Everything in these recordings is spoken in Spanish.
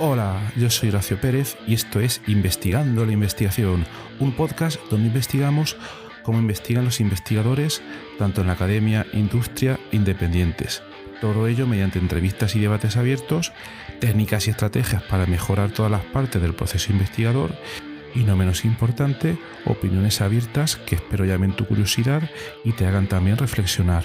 Hola, yo soy Horacio Pérez y esto es Investigando la Investigación, un podcast donde investigamos cómo investigan los investigadores, tanto en la academia, industria, independientes. Todo ello mediante entrevistas y debates abiertos, técnicas y estrategias para mejorar todas las partes del proceso investigador y, no menos importante, opiniones abiertas que espero llamen tu curiosidad y te hagan también reflexionar.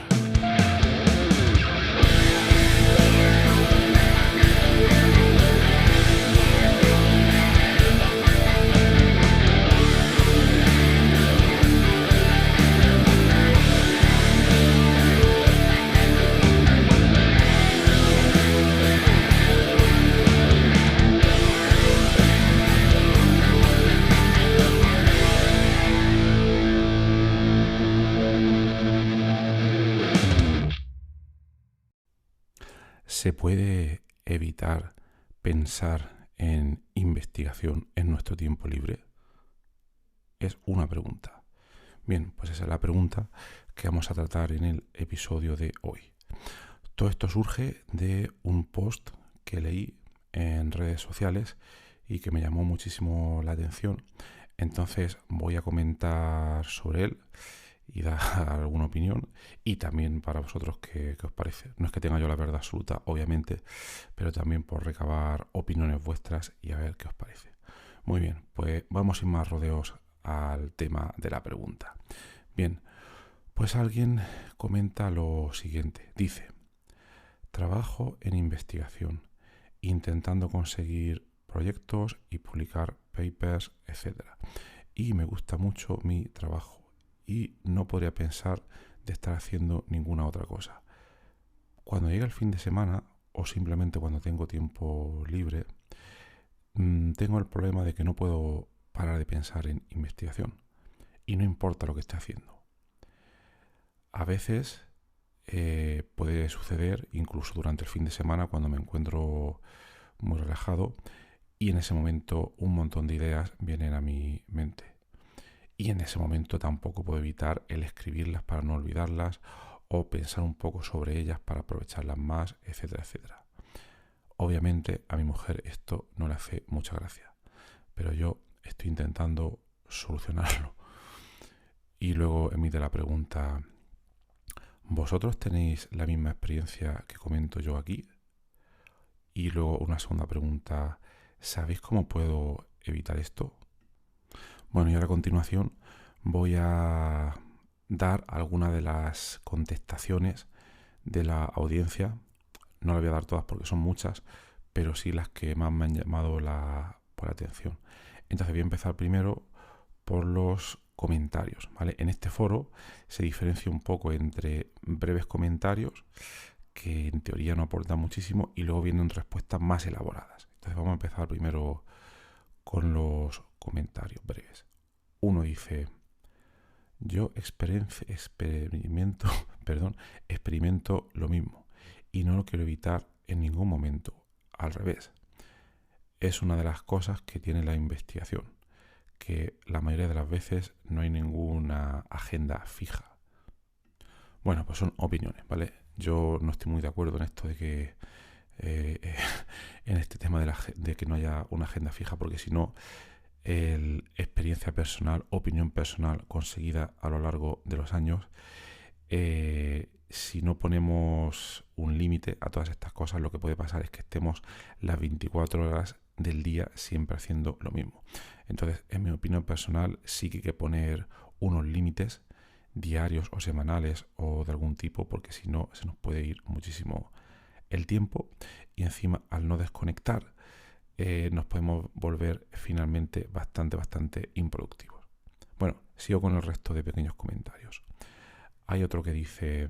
¿Se puede evitar pensar en investigación en nuestro tiempo libre? Es una pregunta. Bien, pues esa es la pregunta que vamos a tratar en el episodio de hoy. Todo esto surge de un post que leí en redes sociales y que me llamó muchísimo la atención. Entonces voy a comentar sobre él y dar alguna opinión, y también para vosotros qué os parece. No es que tenga yo la verdad absoluta, obviamente, pero también por recabar opiniones vuestras y a ver qué os parece. Muy bien, pues vamos sin más rodeos al tema de la pregunta. Bien, pues alguien comenta lo siguiente. Dice: trabajo en investigación, intentando conseguir proyectos y publicar papers, etc. Y me gusta mucho mi trabajo y no podría pensar de estar haciendo ninguna otra cosa. Cuando llega el fin de semana o simplemente cuando tengo tiempo libre, tengo el problema de que no puedo parar de pensar en investigación y no importa lo que esté haciendo. A veces puede suceder incluso durante el fin de semana cuando me encuentro muy relajado y en ese momento un montón de ideas vienen a mi mente. Y en ese momento tampoco puedo evitar el escribirlas para no olvidarlas o pensar un poco sobre ellas para aprovecharlas más, etcétera, etcétera. Obviamente a mi mujer esto no le hace mucha gracia, pero yo estoy intentando solucionarlo. Y luego emite la pregunta: ¿vosotros tenéis la misma experiencia que comento yo aquí? Y luego una segunda pregunta: ¿sabéis cómo puedo evitar esto? Bueno, y ahora a continuación voy a dar algunas de las contestaciones de la audiencia. No las voy a dar todas porque son muchas, pero sí las que más me han llamado por la atención. Entonces voy a empezar primero por los comentarios, ¿vale? En este foro se diferencia un poco entre breves comentarios, que en teoría no aportan muchísimo, y luego vienen respuestas más elaboradas. Entonces vamos a empezar primero con los comentarios breves. Uno dice: yo experimento lo mismo y no lo quiero evitar en ningún momento. Al revés, es una de las cosas que tiene la investigación, que la mayoría de las veces no hay ninguna agenda fija. Bueno, pues son opiniones, ¿vale? Yo no estoy muy de acuerdo en esto de que en este tema de que no haya una agenda fija, porque si no, experiencia personal, opinión personal conseguida a lo largo de los años, si no ponemos un límite a todas estas cosas, lo que puede pasar es que estemos las 24 horas del día siempre haciendo lo mismo. Entonces, en mi opinión personal, sí que hay que poner unos límites diarios o semanales o de algún tipo, porque si no se nos puede ir muchísimo el tiempo y encima al no desconectar nos podemos volver finalmente bastante improductivos. Bueno, sigo con el resto de pequeños comentarios. Hay otro que dice: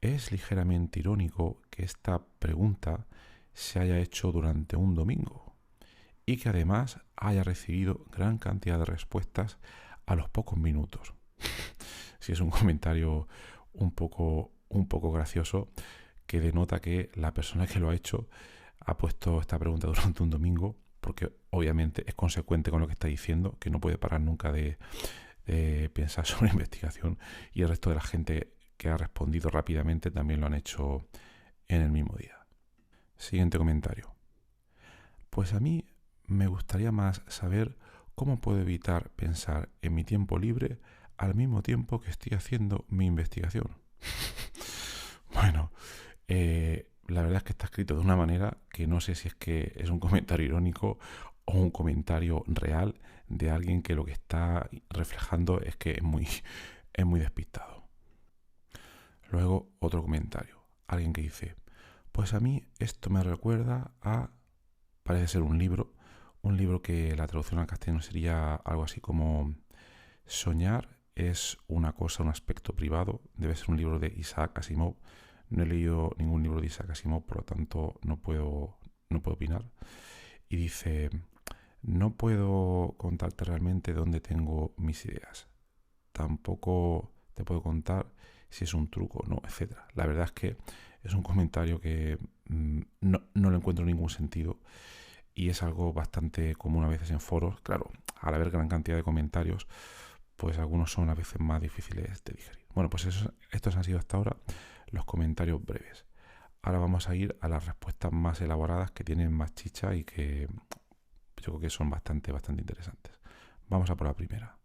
es ligeramente irónico que esta pregunta se haya hecho durante un domingo y que además haya recibido gran cantidad de respuestas a los pocos minutos. Sí, es un comentario un poco gracioso, que denota que la persona que lo ha hecho ha puesto esta pregunta durante un domingo, porque obviamente es consecuente con lo que está diciendo, que no puede parar nunca de pensar sobre investigación, y el resto de la gente que ha respondido rápidamente también lo han hecho en el mismo día. Siguiente comentario. pues a mí me gustaría más saber cómo puedo evitar pensar en mi tiempo libre al mismo tiempo que estoy haciendo mi investigación. Bueno, la verdad es que está escrito de una manera que no sé si es que es un comentario irónico o un comentario real de alguien que lo que está reflejando es que es muy despistado. Luego otro comentario, alguien que dice, pues a mí esto me recuerda a, parece ser un libro que la traducción al castellano sería algo así como soñar es una cosa, un aspecto privado, debe ser un libro de Isaac Asimov. No he leído ningún libro de Isaac Asimov, por lo tanto no puedo opinar. Y dice, no puedo contarte realmente dónde tengo mis ideas. Tampoco te puedo contar si es un truco o no, etc. La verdad es que es un comentario que no le encuentro ningún sentido y es algo bastante común a veces en foros. Claro, al haber gran cantidad de comentarios, pues algunos son a veces más difíciles de digerir. Bueno, pues estos han sido hasta ahora los comentarios breves. Ahora vamos a ir a las respuestas más elaboradas que tienen más chicha y que yo creo que son bastante interesantes. Vamos a por la primera.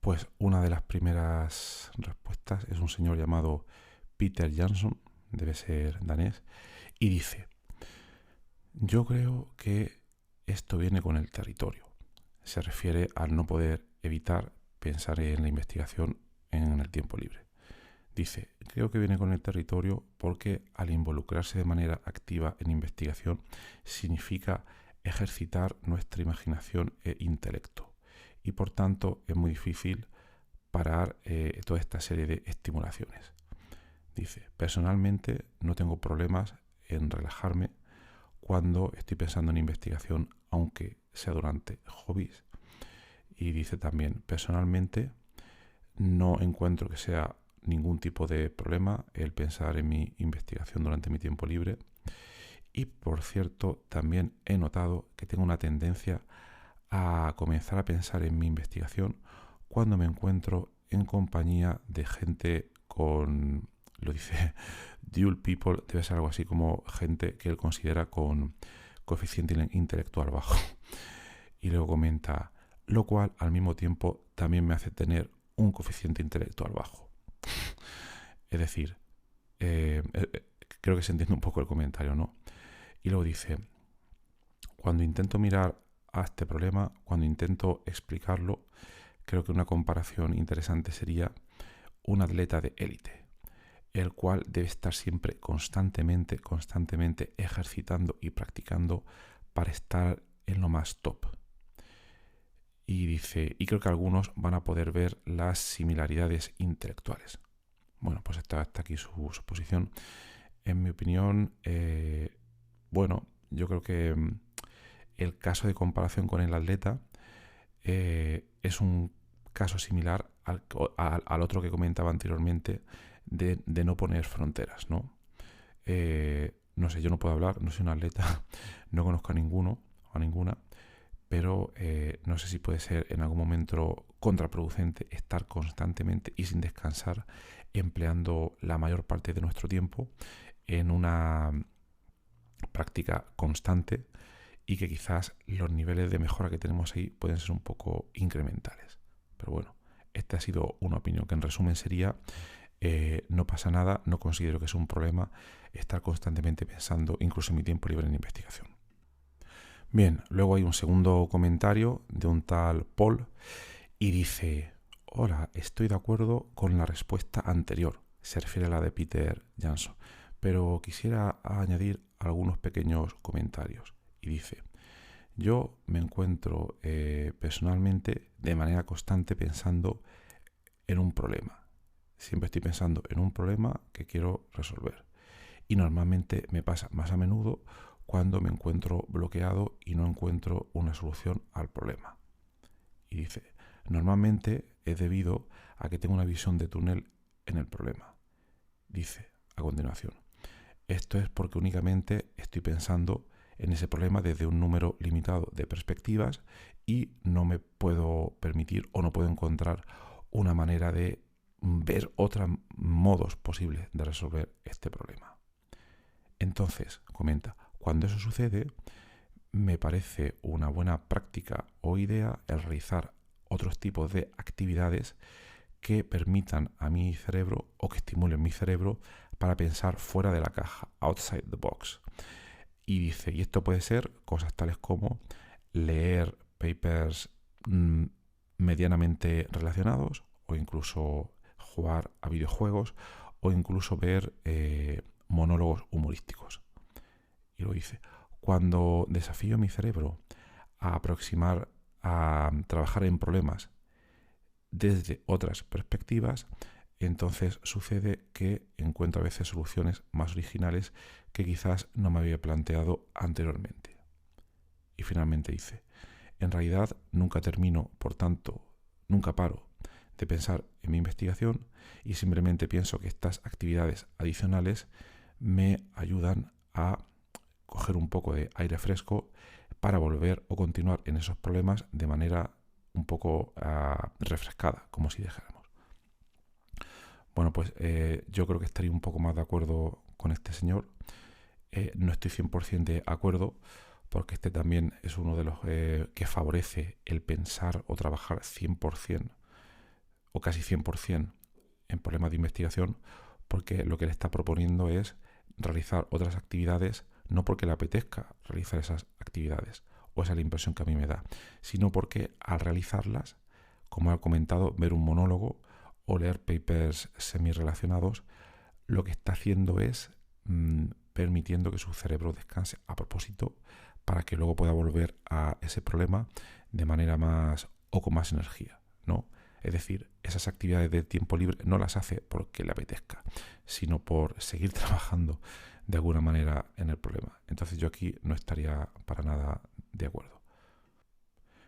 Pues una de las primeras respuestas es un señor llamado Peter Jansson, debe ser danés, y dice, yo creo que esto viene con el territorio. Se refiere al no poder evitar pensar en la investigación en el tiempo libre. Dice, creo que viene con el territorio porque al involucrarse de manera activa en investigación significa ejercitar nuestra imaginación e intelecto y por tanto es muy difícil parar toda esta serie de estimulaciones. Dice, personalmente no tengo problemas en relajarme cuando estoy pensando en investigación, aunque sea durante hobbies. Y dice también, personalmente no encuentro que sea ningún tipo de problema el pensar en mi investigación durante mi tiempo libre. Y por cierto, también he notado que tengo una tendencia a comenzar a pensar en mi investigación cuando me encuentro en compañía de gente con, lo dice dual people, debe ser algo así como gente que él considera con coeficiente intelectual bajo. Y luego comenta, lo cual al mismo tiempo también me hace tener un coeficiente intelectual bajo. Es decir, creo que se entiende un poco el comentario, ¿no? Y luego dice, cuando intento mirar a este problema, cuando intento explicarlo, creo que una comparación interesante sería un atleta de élite, el cual debe estar siempre constantemente ejercitando y practicando para estar en lo más top. Y dice, y creo que algunos van a poder ver las similaridades intelectuales. Bueno, pues está aquí su posición. En mi opinión, bueno, yo creo que el caso de comparación con el atleta es un caso similar al otro que comentaba anteriormente de no poner fronteras, ¿no? No sé, yo no puedo hablar, no soy un atleta, no conozco a ninguno o a ninguna, pero no sé si puede ser en algún momento contraproducente estar constantemente y sin descansar empleando la mayor parte de nuestro tiempo en una práctica constante y que quizás los niveles de mejora que tenemos ahí pueden ser un poco incrementales. Pero bueno, esta ha sido una opinión que en resumen sería no pasa nada, no considero que es un problema estar constantemente pensando incluso en mi tiempo libre en investigación. Bien, luego hay un segundo comentario de un tal Paul y dice, hola, estoy de acuerdo con la respuesta anterior, se refiere a la de Peter Jansson, pero quisiera añadir algunos pequeños comentarios. Y dice, yo me encuentro personalmente de manera constante pensando en un problema. Siempre estoy pensando en un problema que quiero resolver. Y normalmente me pasa más a menudo cuando me encuentro bloqueado y no encuentro una solución al problema. Y dice, normalmente es debido a que tengo una visión de túnel en el problema. Dice a continuación, esto es porque únicamente estoy pensando en ese problema desde un número limitado de perspectivas y no me puedo permitir o no puedo encontrar una manera de ver otros modos posibles de resolver este problema. Entonces, comenta, cuando eso sucede, me parece una buena práctica o idea el realizar otros tipos de actividades que permitan a mi cerebro o que estimulen mi cerebro para pensar fuera de la caja, outside the box. Y dice, y esto puede ser cosas tales como leer papers medianamente relacionados, o incluso jugar a videojuegos, o incluso ver monólogos humorísticos. Y lo dice, cuando desafío mi cerebro a trabajar en problemas desde otras perspectivas, entonces sucede que encuentro a veces soluciones más originales que quizás no me había planteado anteriormente. Y finalmente dice, en realidad nunca termino, por tanto, nunca paro de pensar en mi investigación y simplemente pienso que estas actividades adicionales me ayudan a coger un poco de aire fresco para volver o continuar en esos problemas de manera un poco refrescada, como si dijéramos. Bueno, pues yo creo que estaría un poco más de acuerdo con este señor. No estoy 100% de acuerdo, porque este también es uno de los que favorece el pensar o trabajar 100% o casi 100% en problemas de investigación, porque lo que le está proponiendo es realizar otras actividades, no porque le apetezca realizar esas actividades, o esa es la impresión que a mí me da, sino porque al realizarlas, como he comentado, ver un monólogo o leer papers semi-relacionados, lo que está haciendo es permitiendo que su cerebro descanse a propósito para que luego pueda volver a ese problema de manera más o con más energía, ¿no? Es decir, esas actividades de tiempo libre no las hace porque le apetezca, sino por seguir trabajando de alguna manera en el problema. Entonces yo aquí no estaría para nada de acuerdo.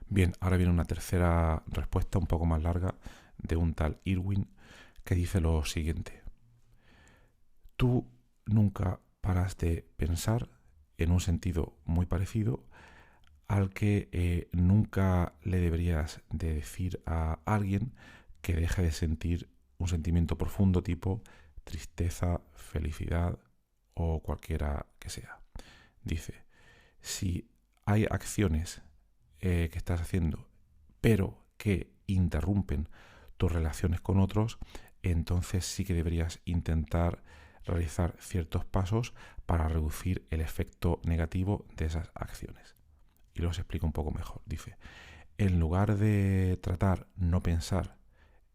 Bien, ahora viene una tercera respuesta un poco más larga de un tal Irwin que dice lo siguiente. Tú nunca paras de pensar en un sentido muy parecido al que nunca le deberías de decir a alguien que deje de sentir un sentimiento profundo tipo tristeza, felicidad o cualquiera que sea. Dice, si hay acciones que estás haciendo pero que interrumpen tus relaciones con otros, entonces sí que deberías intentar realizar ciertos pasos para reducir el efecto negativo de esas acciones. Y los explico un poco mejor. Dice, en lugar de tratar no pensar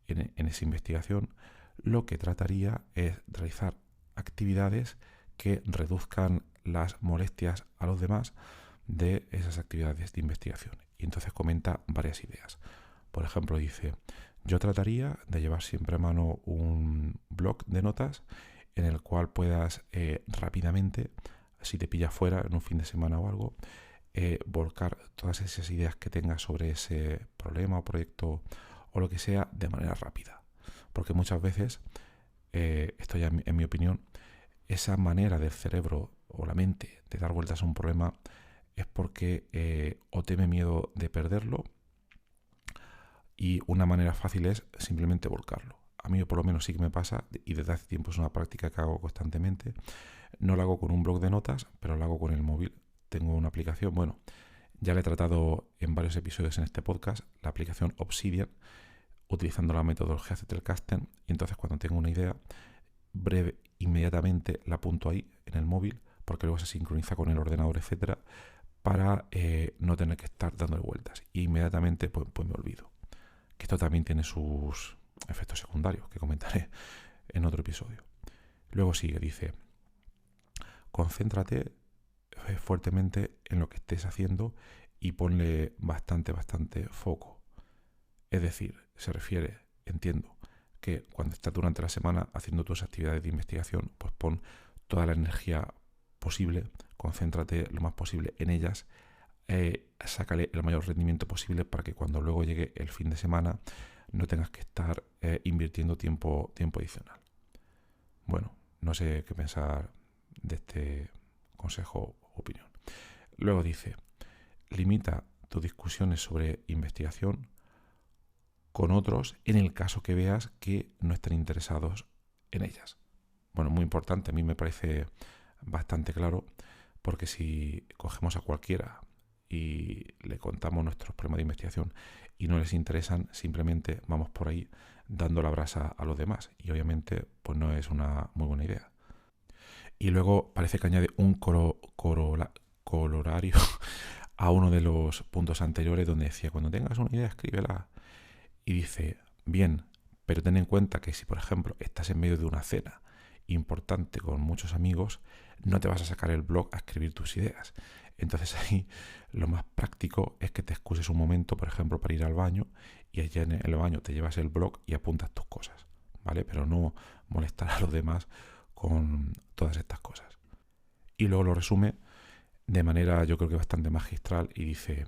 en esa investigación, lo que trataría es realizar actividades que reduzcan las molestias a los demás de esas actividades de investigación. Y entonces comenta varias ideas. Por ejemplo, dice, yo trataría de llevar siempre a mano un bloc de notas en el cual puedas rápidamente, si te pillas fuera en un fin de semana o algo, volcar todas esas ideas que tengas sobre ese problema o proyecto o lo que sea de manera rápida. Porque muchas veces, esto ya en mi opinión, esa manera del cerebro o la mente de dar vueltas a un problema es porque o teme miedo de perderlo, y una manera fácil es simplemente volcarlo. A mí por lo menos sí que me pasa, y desde hace tiempo es una práctica que hago constantemente. No lo hago con un bloc de notas, pero lo hago con el móvil. Tengo una aplicación, bueno, ya la he tratado en varios episodios en este podcast, la aplicación Obsidian, utilizando la metodología Zettelkasten, y entonces cuando tengo una idea breve, inmediatamente la apunto ahí en el móvil, porque luego se sincroniza con el ordenador, etcétera, para no tener que estar dándole vueltas. Y inmediatamente pues me olvido. Que esto también tiene sus efectos secundarios, que comentaré en otro episodio. Luego sigue, dice, concéntrate fuertemente en lo que estés haciendo y ponle bastante foco. Es decir, se refiere, entiendo, que cuando estás durante la semana haciendo tus actividades de investigación, pues pon toda la energía posible, concéntrate lo más posible en ellas, sácale el mayor rendimiento posible para que cuando luego llegue el fin de semana no tengas que estar invirtiendo tiempo adicional. Bueno, no sé qué pensar de este consejo o opinión. Luego dice, limita tus discusiones sobre investigación con otros en el caso que veas que no estén interesados en ellas. Bueno, muy importante, a mí me parece bastante claro, porque si cogemos a cualquiera y le contamos nuestros problemas de investigación y no les interesan, simplemente vamos por ahí dando la brasa a los demás. Y obviamente pues no es una muy buena idea. Y luego parece que añade un colorario a uno de los puntos anteriores donde decía, cuando tengas una idea, escríbela. Y dice, bien, pero ten en cuenta que si, por ejemplo, estás en medio de una cena importante con muchos amigos, no te vas a sacar el blog a escribir tus ideas. Entonces ahí lo más práctico es que te excuses un momento, por ejemplo, para ir al baño, y allá en el baño te llevas el blog y apuntas tus cosas, ¿vale? Pero no molestar a los demás con todas estas cosas. Y luego lo resume de manera, yo creo que bastante magistral, y dice,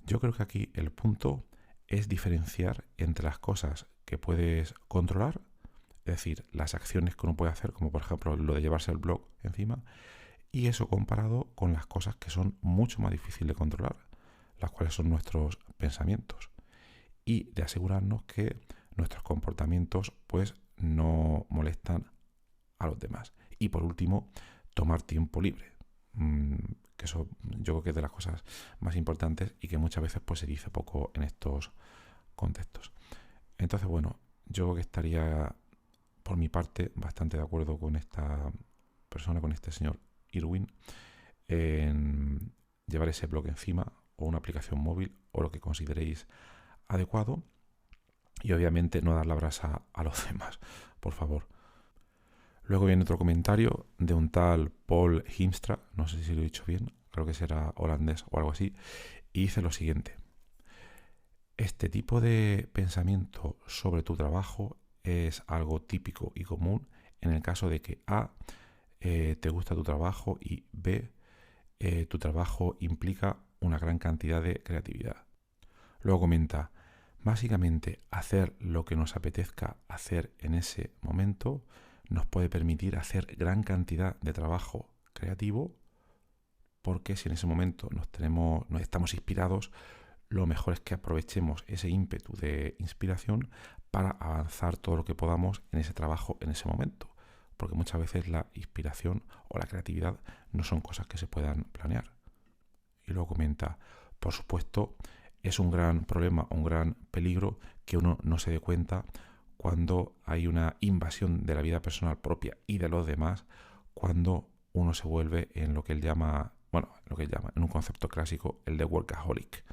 yo creo que aquí el punto es diferenciar entre las cosas que puedes controlar, es decir, las acciones que uno puede hacer, como por ejemplo lo de llevarse el blog encima, y eso comparado con las cosas que son mucho más difíciles de controlar, las cuales son nuestros pensamientos, y de asegurarnos que nuestros comportamientos pues no molestan a los demás. Y por último, tomar tiempo libre, que eso yo creo que es de las cosas más importantes y que muchas veces pues se dice poco en estos contextos. Entonces, bueno, yo creo que estaría por mi parte bastante de acuerdo con esta persona, con este señor Irwin, en llevar ese blog encima o una aplicación móvil o lo que consideréis adecuado, y obviamente no dar la brasa a los demás, por favor. Luego viene otro comentario de un tal Paul Himstra, no sé si lo he dicho bien, creo que será holandés o algo así, y dice lo siguiente: este tipo de pensamiento sobre tu trabajo es algo típico y común en el caso de que A, te gusta tu trabajo, y B, tu trabajo implica una gran cantidad de creatividad. Luego comenta, básicamente hacer lo que nos apetezca hacer en ese momento nos puede permitir hacer gran cantidad de trabajo creativo, porque si en ese momento nos estamos inspirados, lo mejor es que aprovechemos ese ímpetu de inspiración para avanzar todo lo que podamos en ese trabajo en ese momento, porque muchas veces la inspiración o la creatividad no son cosas que se puedan planear. Y luego comenta, por supuesto, es un gran problema, un gran peligro que uno no se dé cuenta cuando hay una invasión de la vida personal propia y de los demás, cuando uno se vuelve en lo que él llama, en un concepto clásico, el de workaholic,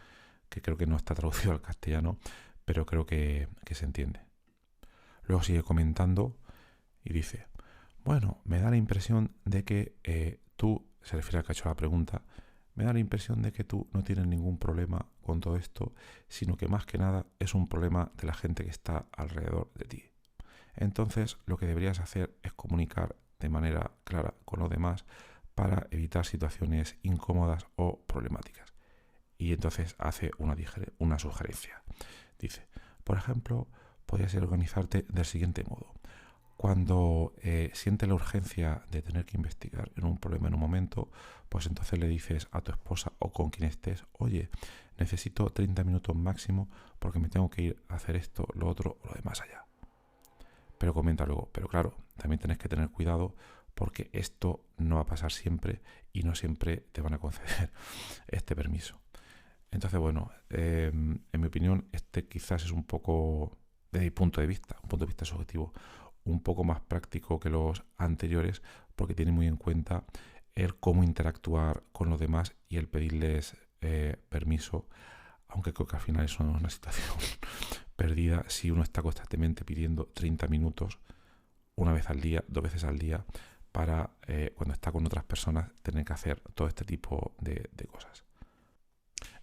que creo que no está traducido al castellano, pero creo que se entiende. Luego sigue comentando y dice, bueno, me da la impresión de que tú, se refiere al que ha hecho la pregunta, me da la impresión de que tú no tienes ningún problema con todo esto, sino que más que nada es un problema de la gente que está alrededor de ti. Entonces, lo que deberías hacer es comunicar de manera clara con los demás para evitar situaciones incómodas o problemáticas. Y entonces hace una sugerencia. Dice, por ejemplo, podrías organizarte del siguiente modo. Cuando sientes la urgencia de tener que investigar en un problema en un momento, pues entonces le dices a tu esposa o con quien estés, oye, necesito 30 minutos máximo porque me tengo que ir a hacer esto, lo otro o lo demás allá. Pero comenta luego, pero claro, también tenés que tener cuidado porque esto no va a pasar siempre y no siempre te van a conceder este permiso. Entonces, bueno, en mi opinión, este quizás es un poco, desde mi punto de vista, un punto de vista subjetivo, un poco más práctico que los anteriores, porque tiene muy en cuenta el cómo interactuar con los demás y el pedirles permiso, aunque creo que al final eso no es una situación perdida si uno está constantemente pidiendo 30 minutos una vez al día, 2 veces al día, para cuando está con otras personas tener que hacer todo este tipo de cosas.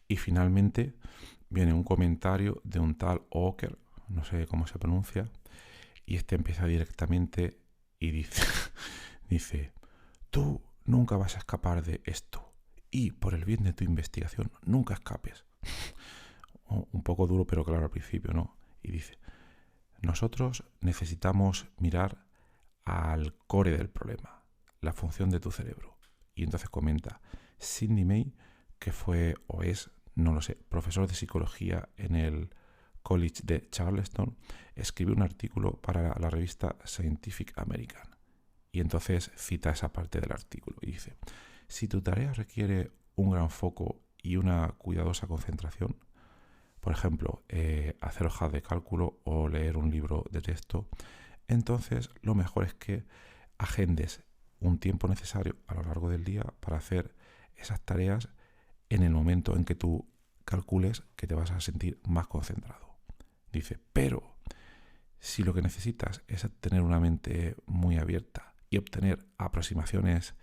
Y finalmente viene un comentario de un tal Oker, no sé cómo se pronuncia, y este empieza directamente y dice, tú nunca vas a escapar de esto y por el bien de tu investigación nunca escapes. Un poco duro, pero claro al principio, ¿no? Y dice, nosotros necesitamos mirar al core del problema, la función de tu cerebro. Y entonces comenta, Sidney May, que fue o es, no lo sé, profesor de psicología en el College de Charleston, escribió un artículo para la revista Scientific American. Y entonces cita esa parte del artículo y dice, si tu tarea requiere un gran foco y una cuidadosa concentración, por ejemplo, hacer hojas de cálculo o leer un libro de texto, entonces lo mejor es que agendes un tiempo necesario a lo largo del día para hacer esas tareas en el momento en que tú calcules que te vas a sentir más concentrado. Dice, pero si lo que necesitas es tener una mente muy abierta y obtener aproximaciones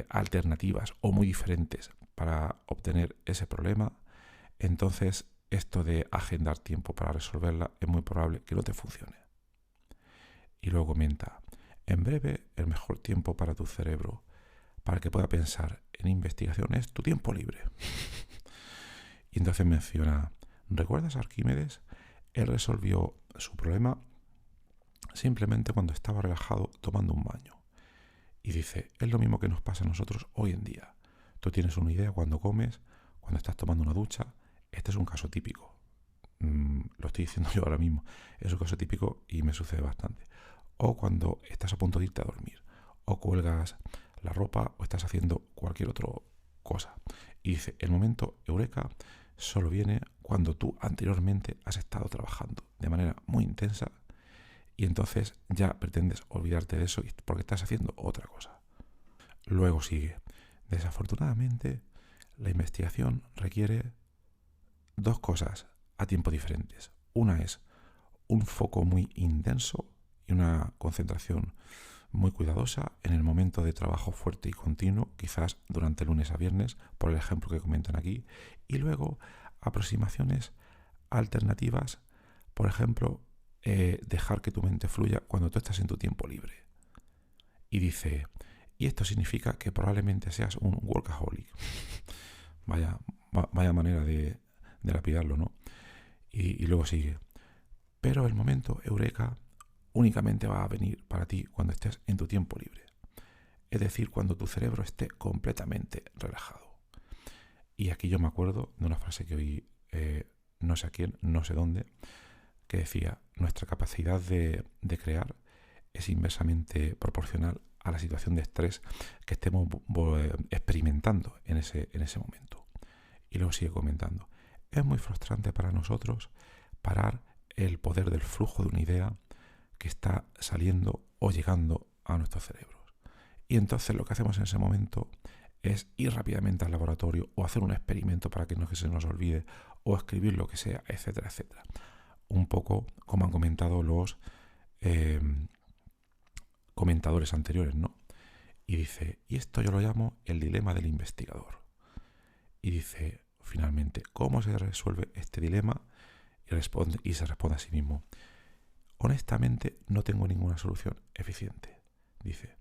alternativas o muy diferentes para obtener ese problema, entonces esto de agendar tiempo para resolverla es muy probable que no te funcione. Y luego comenta, en breve el mejor tiempo para tu cerebro para que pueda pensar en investigación es tu tiempo libre. Y entonces menciona, ¿recuerdas a Arquímedes? Él resolvió su problema simplemente cuando estaba relajado tomando un baño. Y dice, es lo mismo que nos pasa a nosotros hoy en día. Tú tienes una idea cuando comes, cuando estás tomando una ducha. Este es un caso típico. Lo estoy diciendo yo ahora mismo. Es un caso típico y me sucede bastante. O cuando estás a punto de irte a dormir. O cuelgas la ropa o estás haciendo cualquier otra cosa. Y dice, el momento eureka solo viene cuando tú anteriormente has estado trabajando de manera muy intensa y entonces ya pretendes olvidarte de eso porque estás haciendo otra cosa. Luego sigue. Desafortunadamente, la investigación requiere dos cosas a tiempo diferentes. Una es un foco muy intenso y una concentración muy cuidadosa en el momento de trabajo fuerte y continuo, quizás durante lunes a viernes, por el ejemplo que comentan aquí, y luego aproximaciones alternativas, por ejemplo, dejar que tu mente fluya cuando tú estás en tu tiempo libre. Y dice, y esto significa que probablemente seas un workaholic. Vaya manera de lapidarlo, ¿no? Y luego sigue, pero el momento eureka únicamente va a venir para ti cuando estés en tu tiempo libre. Es decir, cuando tu cerebro esté completamente relajado. Y aquí yo me acuerdo de una frase que oí, no sé a quién, no sé dónde, que decía, nuestra capacidad de crear es inversamente proporcional a la situación de estrés que estemos experimentando en ese momento. Y luego sigue comentando, es muy frustrante para nosotros parar el poder del flujo de una idea que está saliendo o llegando a nuestros cerebros. Y entonces lo que hacemos en ese momento es ir rápidamente al laboratorio o hacer un experimento para que no se nos olvide o escribir lo que sea, etcétera, etcétera. Un poco como han comentado los comentadores anteriores, ¿no? Y dice, y esto yo lo llamo el dilema del investigador. Y dice, finalmente, ¿cómo se resuelve este dilema? Y se responde a sí mismo, honestamente no tengo ninguna solución eficiente. Dice,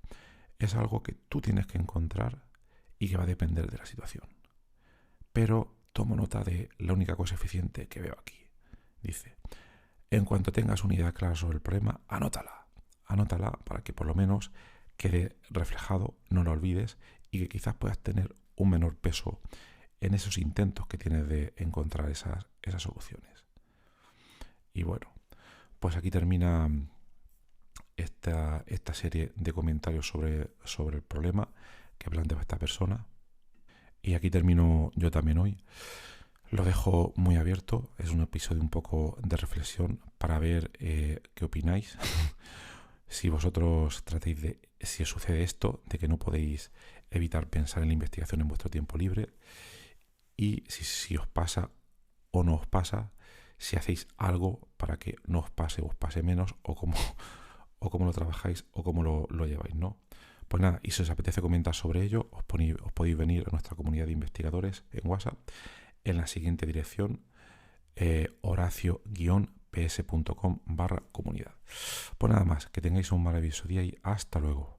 es algo que tú tienes que encontrar y que va a depender de la situación. Pero tomo nota de la única cosa eficiente que veo aquí. Dice, en cuanto tengas una idea clara sobre el problema, anótala para que por lo menos quede reflejado, no lo olvides y que quizás puedas tener un menor peso en esos intentos que tienes de encontrar esas soluciones. Y bueno, pues aquí termina esta serie de comentarios sobre el problema que plantea esta persona. Y aquí termino yo también hoy. Lo dejo muy abierto. Es un episodio un poco de reflexión para ver qué opináis. Si vosotros tratáis si os sucede esto, de que no podéis evitar pensar en la investigación en vuestro tiempo libre. Y si os pasa o no os pasa, si hacéis algo para que no os pase o os pase menos, o cómo lo trabajáis o cómo lo lleváis, ¿no? Pues nada, y si os apetece comentar sobre ello, os podéis venir a nuestra comunidad de investigadores en WhatsApp en la siguiente dirección, horacio-ps.com/comunidad. Pues nada más, que tengáis un maravilloso día y hasta luego.